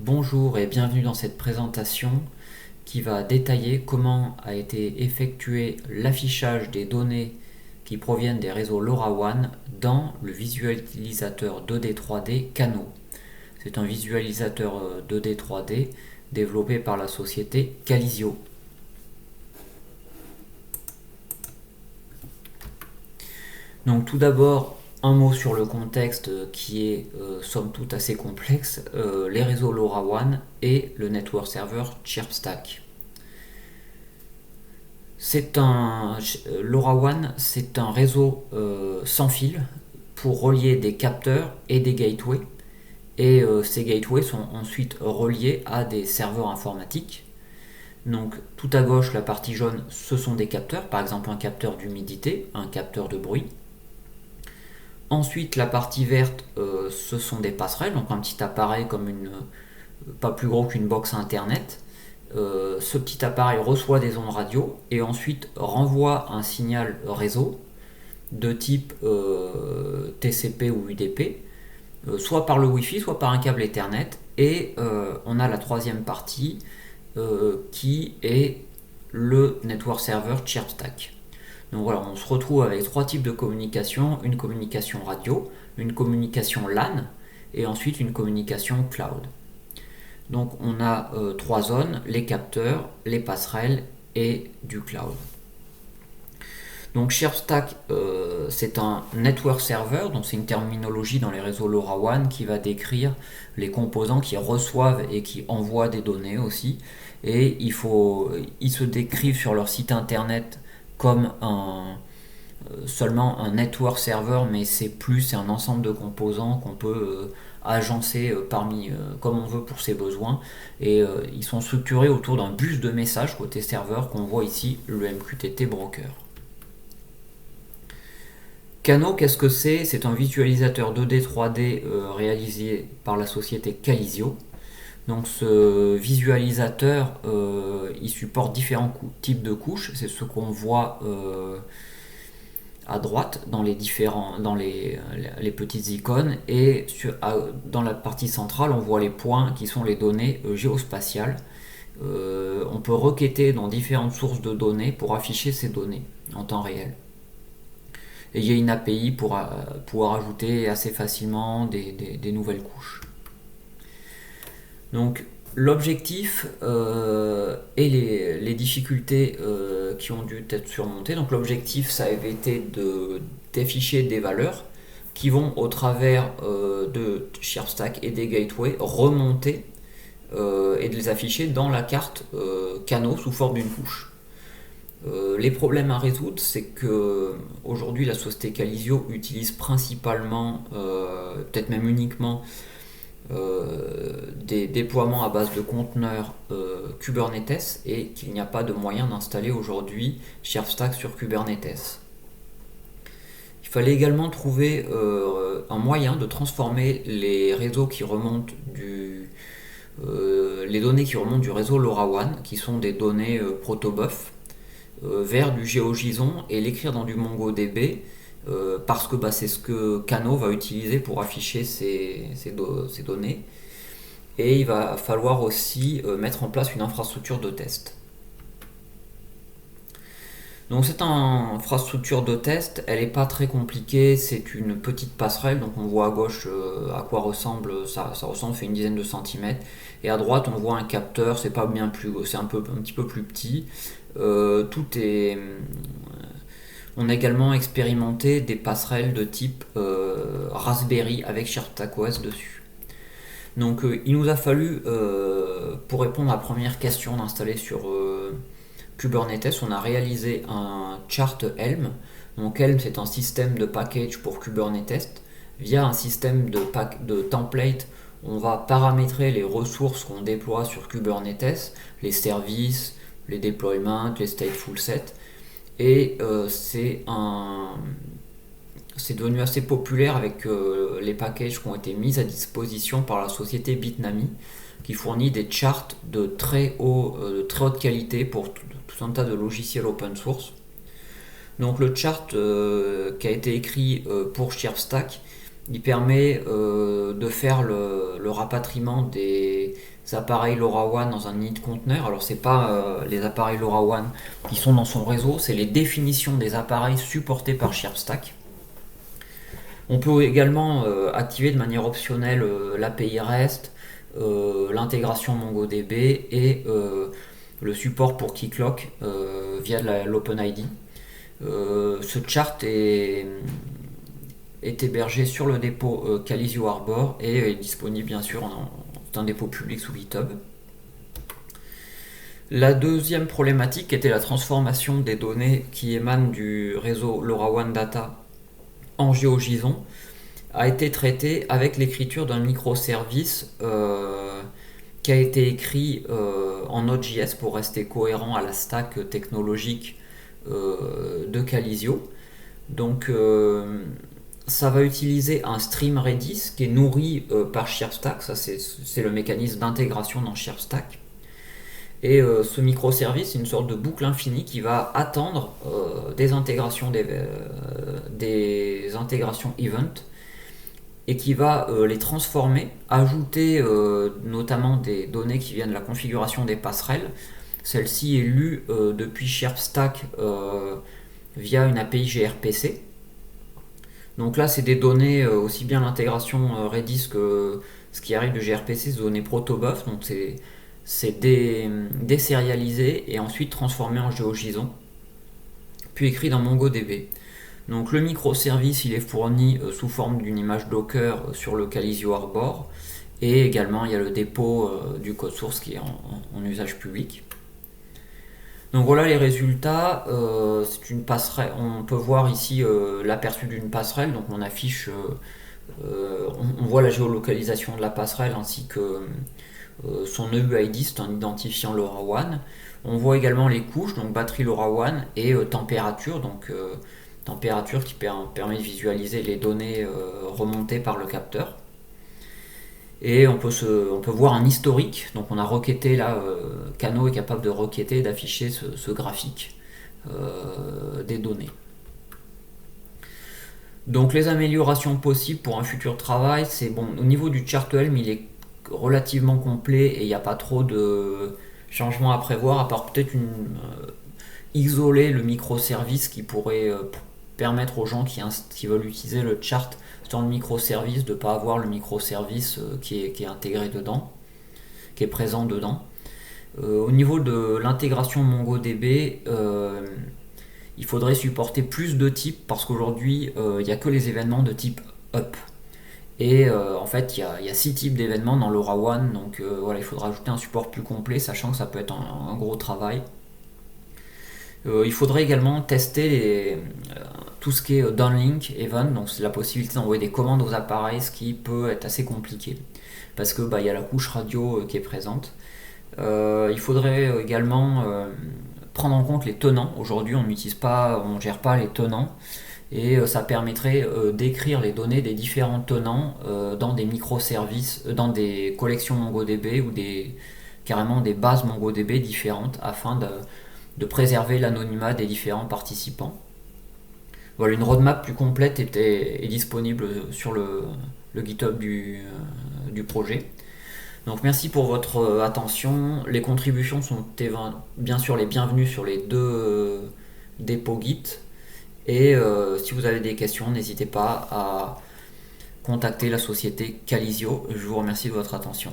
Bonjour et bienvenue dans cette présentation qui va détailler comment a été effectué l'affichage des données qui proviennent des réseaux LoRaWAN dans le visualisateur 2D 3D Kano. C'est un visualisateur 2D 3D développé par la société Calizio. Donc tout d'abord, un mot sur le contexte qui est somme toute assez complexe, les réseaux LoRaWAN et le network server Chirpstack. LoRaWAN, c'est un réseau sans fil pour relier des capteurs et des gateways. Et ces gateways sont ensuite reliés à des serveurs informatiques. Donc tout à gauche, la partie jaune, ce sont des capteurs, par exemple un capteur d'humidité, un capteur de bruit. Ensuite, la partie verte, ce sont des passerelles, donc un petit appareil pas plus gros qu'une box internet. Ce petit appareil reçoit des ondes radio et ensuite renvoie un signal réseau de type TCP ou UDP, soit par le Wi-Fi, soit par un câble Ethernet. Et on a la troisième partie qui est le network server Chirpstack. Donc voilà, on se retrouve avec trois types de communication, une communication radio, une communication LAN et ensuite une communication cloud. Donc on a trois zones, les capteurs, les passerelles et du cloud. Donc Chirpstack, c'est un network server, donc c'est une terminologie dans les réseaux LoRaWAN qui va décrire les composants qui reçoivent et qui envoient des données aussi. Et ils se décrivent sur leur site internet comme seulement un network server, mais c'est un ensemble de composants qu'on peut agencer comme on veut pour ses besoins. Et ils sont structurés autour d'un bus de messages côté serveur qu'on voit ici, le MQTT Broker. Kano, qu'est-ce que c'est? C'est un visualisateur 2D 3D réalisé par la société Calizio. Donc ce visualisateur, il supporte différents types de couches. C'est ce qu'on voit à droite dans les petites icônes. Et dans la partie centrale, on voit les points qui sont les données géospatiales. On peut requêter dans différentes sources de données pour afficher ces données en temps réel. Et il y a une API pour pouvoir ajouter assez facilement des nouvelles couches. Donc l'objectif et les difficultés qui ont dû être surmontées. Donc l'objectif, ça avait été d'afficher des valeurs qui vont au travers de Chirpstack et des gateways remonter et de les afficher dans la carte Kano sous forme d'une couche. Les problèmes à résoudre, c'est que aujourd'hui la société Calizio utilise principalement, peut-être même uniquement, des déploiements à base de conteneurs Kubernetes et qu'il n'y a pas de moyen d'installer aujourd'hui Chirpstack sur Kubernetes. Il fallait également trouver un moyen de transformer les réseaux qui remontent les données qui remontent du réseau LoRaWAN, qui sont des données protobuf, vers du GeoJSON et l'écrire dans du MongoDB parce que c'est ce que Kano va utiliser pour afficher ces données. Et il va falloir aussi mettre en place une infrastructure de test. Donc cette infrastructure de test, elle n'est pas très compliquée, c'est une petite passerelle, donc on voit à gauche à quoi ressemble, ça ressemble, fait une dizaine de centimètres, et à droite on voit un capteur, c'est pas bien plus, c'est un petit peu plus petit. On a également expérimenté des passerelles de type Raspberry avec ChirpstackOS dessus. Donc il nous a fallu, pour répondre à la première question d'installer sur Kubernetes, on a réalisé un chart Helm. Donc Helm, c'est un système de package pour Kubernetes. Via un système de template, on va paramétrer les ressources qu'on déploie sur Kubernetes, les services, les deployments, les stateful sets. Et c'est devenu assez populaire avec les packages qui ont été mis à disposition par la société Bitnami, qui fournit des charts de très haute qualité pour tout un tas de logiciels open source. Donc le chart qui a été écrit pour Chirpstack, il permet de faire le rapatriement des appareils LoRaWAN dans un init conteneur. Alors c'est pas les appareils LoRaWAN qui sont dans son réseau, c'est les définitions des appareils supportés par ShareStack. On peut également activer de manière optionnelle l'API REST, l'intégration MongoDB et le support pour Keycloak via l'OpenID. Ce chart est hébergé sur le dépôt Calizio Arbor et est disponible bien sûr c'est un dépôt public sous GitHub. La deuxième problématique était la transformation des données qui émanent du réseau LoRaWAN Data en GeoJSON a été traitée avec l'écriture d'un microservice qui a été écrit en Node.js pour rester cohérent à la stack technologique de Calizio. Donc ça va utiliser un stream Redis qui est nourri par ShareStack, ça c'est le mécanisme d'intégration dans ShareStack. Et ce microservice, c'est une sorte de boucle infinie qui va attendre des intégrations event et qui va les transformer, ajouter notamment des données qui viennent de la configuration des passerelles. Celle-ci est lue depuis ShareStack via une API gRPC. Donc là, c'est des données, aussi bien l'intégration Redis que ce qui arrive de gRPC, c'est des données protobuf, donc c'est désérialisé et ensuite transformé en GeoJSON, puis écrit dans MongoDB. Donc le microservice, il est fourni sous forme d'une image Docker sur le Calizio Arbor, et également il y a le dépôt du code source qui est en usage public. Donc voilà les résultats. C'est une passerelle. On peut voir ici l'aperçu d'une passerelle. Donc on affiche, on voit la géolocalisation de la passerelle ainsi que son EUID, c'est un identifiant LoRaWAN. On voit également les couches, donc batterie LoRaWAN et température, donc température qui permet de visualiser les données remontées par le capteur. Et on peut voir un historique, donc on a requêté là, Kano est capable de requêter et d'afficher ce graphique des données. Donc les améliorations possibles pour un futur travail, c'est bon, au niveau du chart-Helm, il est relativement complet et il n'y a pas trop de changements à prévoir, à part peut-être isoler le microservice qui pourrait permettre aux gens qui veulent utiliser le chart dans le microservice de ne pas avoir le microservice qui est intégré dedans, qui est présent dedans. Au niveau de l'intégration MongoDB, il faudrait supporter plus de types parce qu'aujourd'hui il n'y a que les événements de type up. Et en fait, il y a 6 types d'événements dans LoRaWAN, donc voilà, il faudra ajouter un support plus complet, sachant que ça peut être un gros travail. Il faudrait également tester tout ce qui est downlink event, donc c'est la possibilité d'envoyer des commandes aux appareils, ce qui peut être assez compliqué parce que il y a la couche radio qui est présente. Il faudrait également prendre en compte les tenants. Aujourd'hui, on ne gère pas les tenants. Et ça permettrait d'écrire les données des différents tenants dans des microservices, dans des collections MongoDB ou carrément des bases MongoDB différentes afin de préserver l'anonymat des différents participants. Voilà, une roadmap plus complète est disponible sur le GitHub du projet. Donc merci pour votre attention. Les contributions sont bien sûr les bienvenues sur les deux dépôts Git. Et si vous avez des questions, n'hésitez pas à contacter la société Calizio. Je vous remercie de votre attention.